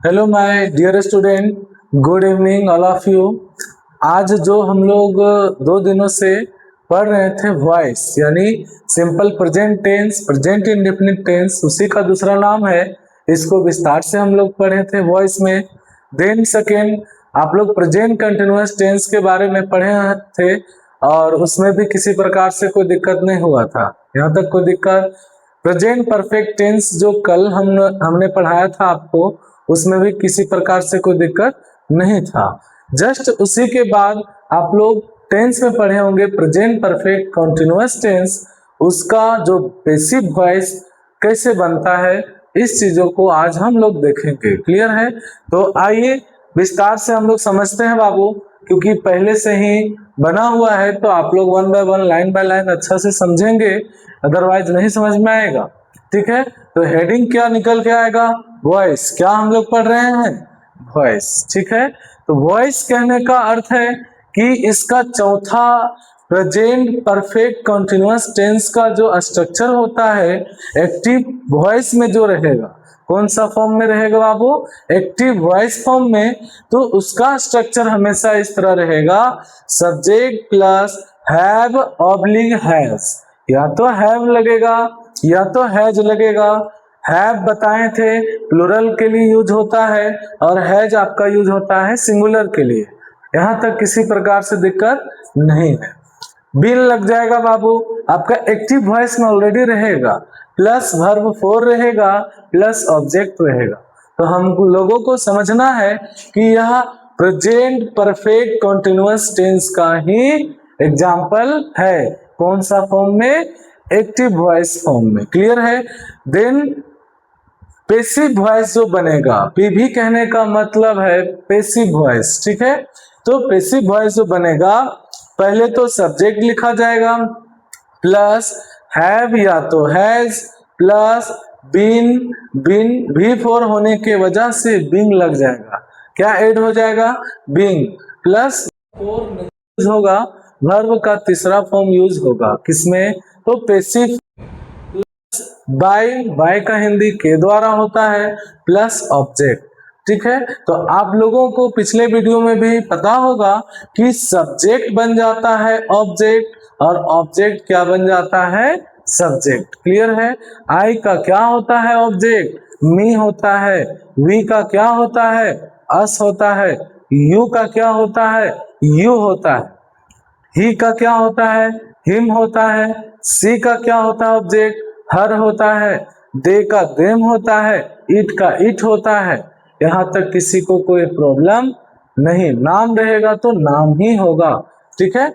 Hello my dear student, good evening all of you. आज जो हम लोग 2 दिनों से पढ़ रहे थे वॉइस यानी simple present tense, present indefinite tense, उसी का दूसरा नाम है। इसको विस्तार से हम लोग पढ़े थे वॉइस में। देन सेकेंड आप लोग प्रेजेंट कंटिन्यूअस टेंस के बारे में पढ़े थे और उसमें भी किसी प्रकार से कोई दिक्कत नहीं हुआ था। यहाँ तक कोई दिक्कत। प्रेजेंट परफेक्ट टेंस जो कल हमने पढ़ाया था आपको, उसमें भी किसी प्रकार से कोई दिक्कत नहीं था। जस्ट उसी के बाद आप लोग टेंस में पढ़े होंगे प्रेजेंट परफेक्ट कंटिन्यूअस टेंस, उसका जो बेसिक वॉइस कैसे बनता है, इस चीजों को आज हम लोग देखेंगे। क्लियर है? तो आइए विस्तार से हम लोग समझते हैं बाबू, क्योंकि पहले से ही बना हुआ है तो आप लोग 1 बाय 1 लाइन बाय लाइन अच्छा से समझेंगे, अदरवाइज नहीं समझ में आएगा। ठीक है? तो हेडिंग क्या निकल के आएगा? वॉइस। क्या हम लोग पढ़ रहे हैं? वॉइस। ठीक है? तो वॉइस कहने का अर्थ है कि इसका चौथा प्रेजेंट परफेक्ट कंटिन्यूअस टेंस का जो स्ट्रक्चर होता है एक्टिव वॉइस में जो रहेगा, कौन सा फॉर्म में रहेगा बाबू? एक्टिव वॉइस फॉर्म में। तो उसका स्ट्रक्चर हमेशा इस तरह रहेगा, subject plus have oblique has. या तो हैव लगेगा या तो हैज लगेगा। हैव बताए थे प्लुरल के लिए यूज होता है और हैज आपका यूज होता है सिंगुलर के लिए। यहां तक किसी प्रकार से दिक्कत नहीं है। बिन लग जाएगा बाबू, आपका एक्टिव वॉइस में ऑलरेडी रहेगा, प्लस वर्ब फोर रहेगा, प्लस ऑब्जेक्ट रहेगा। तो हम लोगों को समझना है कि यह प्रेजेंट परफेक्ट कंटिन्यूअस टेंस का ही एग्जाम्पल है। कौन सा फॉर्म में? एक्टिव वॉइस फॉर्म में। क्लियर है? देन पेसिव वॉइस जो बनेगा, पीवी कहने का मतलब है पेसिव वॉइस। ठीक है? तो पेसिव वॉइस जो बनेगा, पहले तो सब्जेक्ट लिखा जाएगा प्लस हैव या तो has plus been. Been V4 होने के वजह से बिंग लग जाएगा। क्या ऐड हो जाएगा? बिंग प्लस 4 यूज होगा, वर्ब का तीसरा फॉर्म यूज होगा। किसमें? तो पेसिव। बाय का हिंदी के द्वारा होता है, प्लस ऑब्जेक्ट। ठीक है? तो आप लोगों को पिछले वीडियो में भी पता होगा कि सब्जेक्ट बन जाता है ऑब्जेक्ट और ऑब्जेक्ट क्या बन जाता है? सब्जेक्ट। क्लियर है? आई का क्या होता है? ऑब्जेक्ट। मी होता है। वी का क्या होता है? अस होता है। यू का क्या होता है? यू होता है। ही का क्या होता है? हिम होता है। सी का क्या होता है? ऑब्जेक्ट। हर होता है। दे का देम होता है। इट का इट होता है। यहां तक किसी को कोई प्रॉब्लम नहीं। नाम रहेगा तो नाम ही होगा। ठीक है?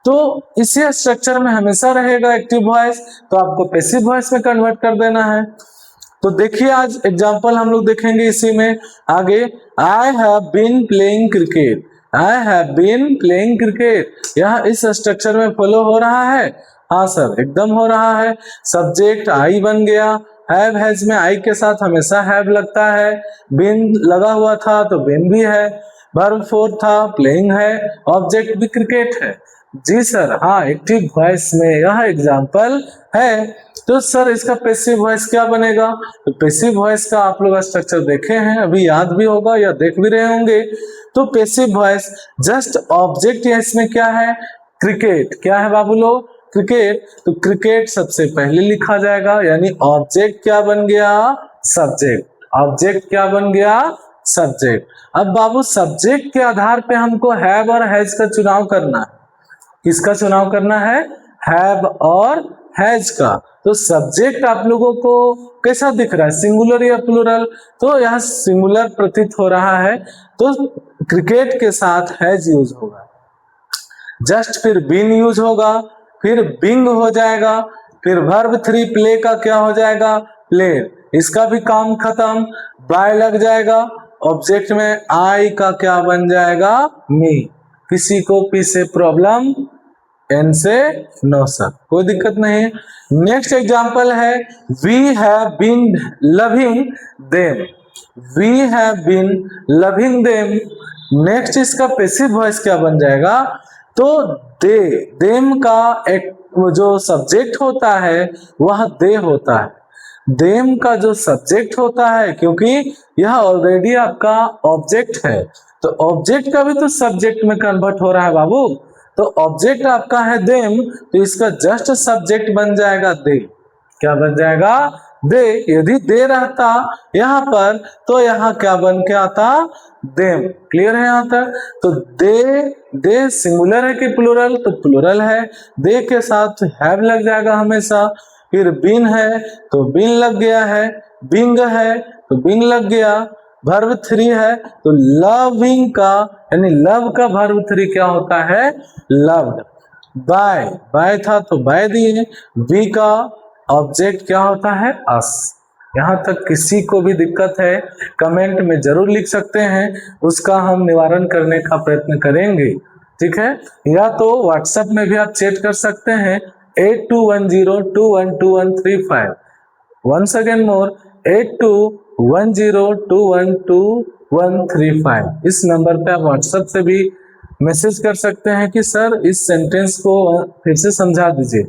तो इसी स्ट्रक्चर में हमेशा रहेगा एक्टिव वॉइस, तो आपको पैसिव वॉइस में कन्वर्ट कर देना है। तो देखिए आज एग्जाम्पल हम लोग देखेंगे इसी में आगे। I have been playing cricket. I have been playing cricket, यह इस स्ट्रक्चर में फॉलो हो रहा है? हाँ सर, एकदम हो रहा है। सब्जेक्ट आई बन गया। हैव हैज में आई के साथ हमेशा हैव लगता है। बीन लगा हुआ था तो बीन भी है। वर्ब फोर था, प्लेइंग है। ऑब्जेक्ट भी क्रिकेट है। जी सर, हाँ, एक्टिव वॉइस में यह एग्जाम्पल है। तो सर इसका पैसिव वॉइस क्या बनेगा? तो पैसिव वॉइस का आप लोग स्ट्रक्चर देखे हैं, अभी याद भी होगा या देख भी रहे होंगे। तो पैसिव वॉइस जस्ट ऑब्जेक्ट या इसमें क्या है? क्रिकेट। क्या है बाबू लोग? क्रिकेट। तो क्रिकेट सबसे पहले लिखा जाएगा, यानी ऑब्जेक्ट क्या बन गया? सब्जेक्ट। ऑब्जेक्ट क्या बन गया? सब्जेक्ट। अब बाबू सब्जेक्ट के आधार पे हमको हैव और हैज का चुनाव करना है। किसका चुनाव करना है? हैव और हैज का। तो सब्जेक्ट आप लोगों को कैसा दिख रहा है? सिंगुलर या प्लुरल? तो यह सिंगुलर प्रतीत हो रहा है, तो क्रिकेट के साथ हैज यूज होगा। जस्ट फिर बीन यूज होगा, फिर बिंग हो जाएगा, फिर वर्ब 3 प्ले का क्या हो जाएगा? प्लेड। इसका भी काम खत्म। बाय लग जाएगा। ऑब्जेक्ट में आई का क्या बन जाएगा? मी। किसी को पी से प्रॉब्लम? एन से नो सर, कोई दिक्कत नहीं। नेक्स्ट एग्जांपल है we have been loving them. We have been loving them. Next इसका पैसिव वॉइस क्या बन जाएगा? तो दे, देम का एक जो सब्जेक्ट होता है वह दे होता है। देम का जो सब्जेक्ट होता है, क्योंकि यह ऑलरेडी आपका ऑब्जेक्ट है, तो ऑब्जेक्ट का भी तो सब्जेक्ट में कन्वर्ट हो रहा है बाबू। तो ऑब्जेक्ट आपका है देम, तो इसका जस्ट सब्जेक्ट बन जाएगा दे। क्या बन जाएगा? दे। यदि दे रहता यहाँ पर तो यहाँ क्या बन के आता? देम। क्लियर है यहाँ तक? तो दे सिंगुलर है कि प्लूरल? तो प्लूरल है। दे के साथ हैव लग जाएगा हमेशा। फिर बिन है तो बिन लग गया है, बिंग है तो बिंग लग गया, वर्ब 3 है तो लविंग का यानी लव का वर्ब 3 क्या होता है? लव्ड। बाय, बाय था तो बाय दिए। वी का ऑब्जेक्ट क्या होता है? अस। यहाँ तक किसी को भी दिक्कत है कमेंट में जरूर लिख सकते हैं, उसका हम निवारण करने का प्रयत्न करेंगे, ठीक है। या तो व्हाट्सएप में भी आप चैट कर सकते हैं 8210212135। Once again more 8210212135। इस नंबर पे आप व्हाट्सएप से भी मैसेज कर सकते हैं कि सर इस सेंटेंस को फिर से समझा दीजिए,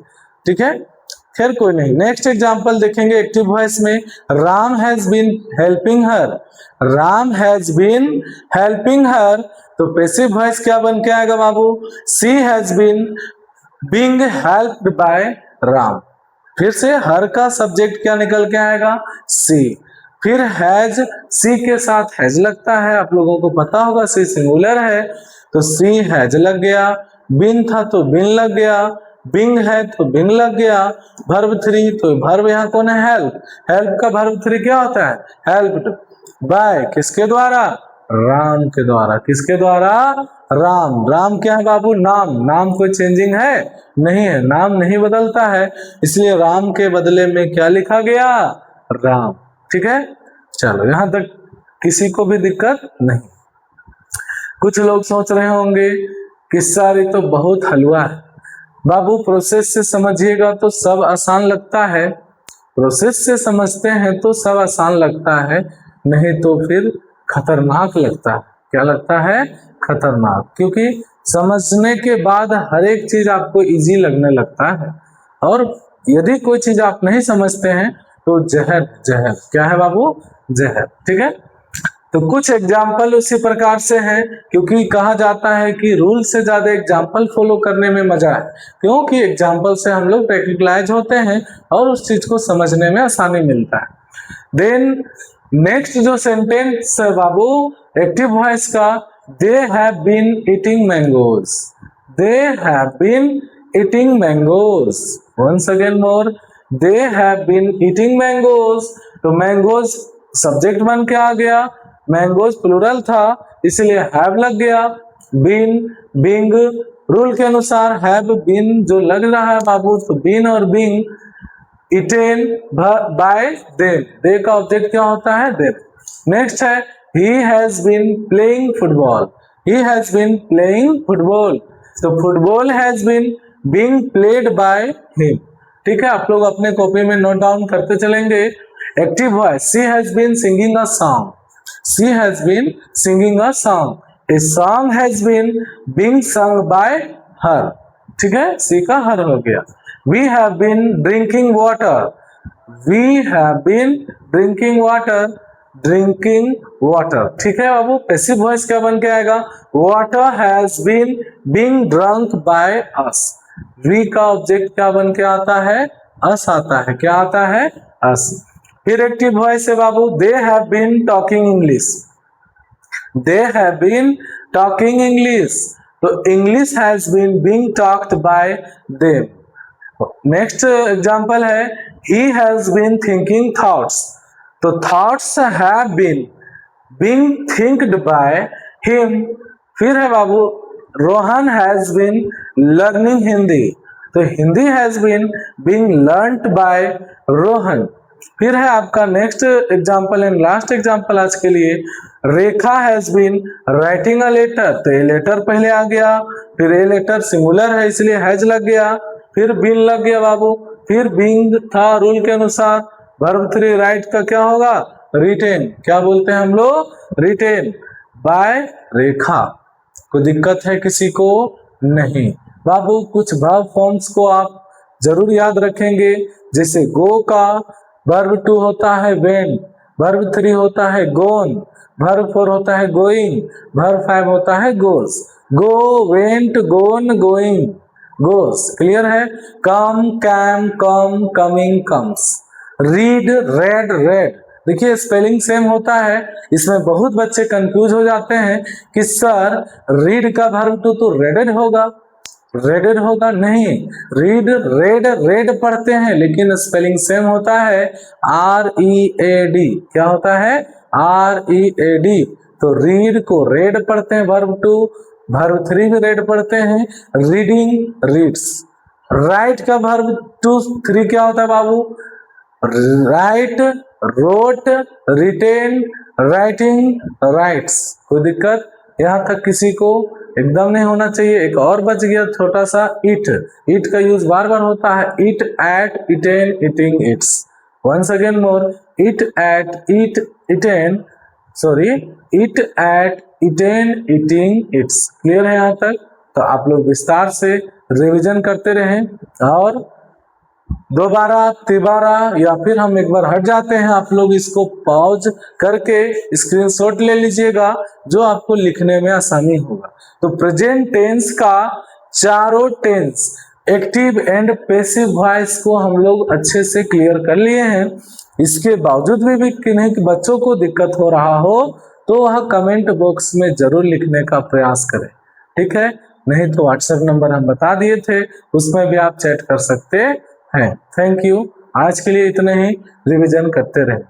ठीक है। खैर कोई नहीं, नेक्स्ट एग्जांपल देखेंगे एक्टिव वॉइस में। Ram has been helping her. Ram has been helping her, तो पैसिव वॉइस क्या बन के आएगा बाबू? She has been being helped by Ram. फिर से हर का सब्जेक्ट क्या निकल के आएगा? सी। फिर हैज, सी के साथ हैज लगता है, आप लोगों को पता होगा सी सिंगुलर है तो सी हैज लग गया। बिन था तो बिन लग गया, बिंग है तो बिंग लग गया। वर्ब 3 तो वर्ब यहाँ कौन है? हेल्प। हेल्प का वर्ब 3 क्या होता है? Helped bye. किसके द्वारा? राम के द्वारा। किसके द्वारा? राम। राम क्या है बाबू? नाम। नाम कोई चेंजिंग है? नहीं है, नाम नहीं बदलता है, इसलिए राम के बदले में क्या लिखा गया? राम। ठीक है, चलो यहां तक किसी को भी दिक्कत नहीं। कुछ लोग सोच रहे होंगे कि सर ये तो बहुत हलवा है। बाबू प्रोसेस से समझिएगा तो सब आसान लगता है, प्रोसेस से समझते हैं तो सब आसान लगता है, नहीं तो फिर खतरनाक लगता है। क्या लगता है? खतरनाक। क्योंकि समझने के बाद हर एक चीज आपको इजी लगने लगता है, और यदि कोई चीज आप नहीं समझते हैं तो जहर। जहर क्या है बाबू? जहर। ठीक है, तो कुछ एग्जाम्पल उसी प्रकार से हैं, क्योंकि कहा जाता है कि रूल से ज्यादा एग्जाम्पल फॉलो करने में मजा है, क्योंकि एग्जाम्पल से हम लोग प्रैक्टिकलाइज होते हैं और उस चीज को समझने में आसानी मिलता है। देन नेक्स्ट जो सेंटेंस है बाबू एक्टिव वॉइस का, they have been eating mangoes. They have been eating mangoes. Once again more, they have been eating mangoes. तो मैंगोज सब्जेक्ट बन के आ गया, मैंगोज प्लूरल था इसलिए हैव लग गया। बीन, बिंग, रूल के अनुसार हैव बीन जो लग रहा है बाबू, तो बीन और being. Eaten by them, they का ऑब्जेक्ट क्या होता है? देम। नेक्स्ट है he has been playing football. He has been playing football, तो football has been being played by him. ठीक है, आप लोग अपने कॉपी में नोट डाउन करते चलेंगे। Active voice, she has been singing a song. She has been singing a song. A song has been being sung by her. ठीक है, सी का हर हो गया। We have been drinking water. We have been drinking water. Drinking water. ठीक है बाबू, passive voice क्या बन के आएगा? Water has been being drunk by us. We का ऑब्जेक्ट क्या बन के आता है? us आता है। क्या आता है? us. फिर एक्टिव वॉइस है बाबू, they have been talking English. They have been talking English, तो English has been being talked by them. Next example है he has been thinking thoughts, तो thoughts have been being thinked by him. फिर है बाबू Rohan has been learning Hindi, तो Hindi has been being learned by Rohan. फिर है आपका next example and last example आज के लिए, Rekha has been writing a letter, तो ए लेटर पहले आ गया, फिर ए लेटर सिंगुलर है इसलिए हैज लग गया, फिर बीन लग गया बाबू, फिर बीइंग था रूल के अनुसार, वर्ब 3 राइट का क्या होगा? रिटेन। क्या बोलते हैं हम लोग? रिटेन बाय रेखा। कोई दिक्कत है किसी को? नहीं बाबू। कुछ वर्ब फॉर्म्स को आप जरूर याद रखेंगे, जैसे गो का वर्ब 2 होता है वेंट, वर्ब 3 होता है गोन, वर्ब 4 होता है गोइंग, वर्ब 5 होता है goes. Go, went, gone, going, goes. Clear है? Come, came, come, coming, comes. Read, read, read. देखिए स्पेलिंग सेम होता है, इसमें बहुत बच्चे कंफ्यूज हो जाते हैं कि सर रीड का वर्ब तो रेडेड होगा, रेडेड होगा। नहीं, रीड, रेड, रेड पढ़ते हैं लेकिन स्पेलिंग सेम होता है, READ। क्या होता है? READ। तो रीड को रेड पढ़ते हैं वर्ब 2, वर्ब 3 भी रेड पढ़ते हैं, रीडिंग, रीड्स। राइट का वर्ब 2 3 क्या होता है बाबू? Write, wrote, written, writing, writes. कोई दिक्कत यहाँ तक किसी को? एकदम नहीं होना चाहिए। एक और बच गया छोटा सा, इट। इट का यूज बार बार होता है, eat, ate, eaten, eating, eats. Once again more, eat, ate, eat, eaten, sorry, eat, ate, eaten, eating, eats. Clear है यहाँ तक? तो आप लोग विस्तार से रिवीजन करते रहें और दोबारा, तिबारा, या फिर हम एक बार हट जाते हैं, आप लोग इसको पॉज करके स्क्रीनशॉट ले लीजिएगा जो आपको लिखने में आसानी होगा। तो प्रेजेंट टेंस का चारों tense, active and passive voice को हम लोग अच्छे से क्लियर कर लिए हैं। इसके बावजूद भी किन्हीं बच्चों को दिक्कत हो रहा हो तो वह कमेंट बॉक्स में जरूर लिखने का प्रयास करें, ठीक है? नहीं तो व्हाट्सएप नंबर हम बता दिए थे, उसमें भी आप चैट कर सकते हैं। Thank you. आज के लिए इतने ही, रिवीजन करते रहें।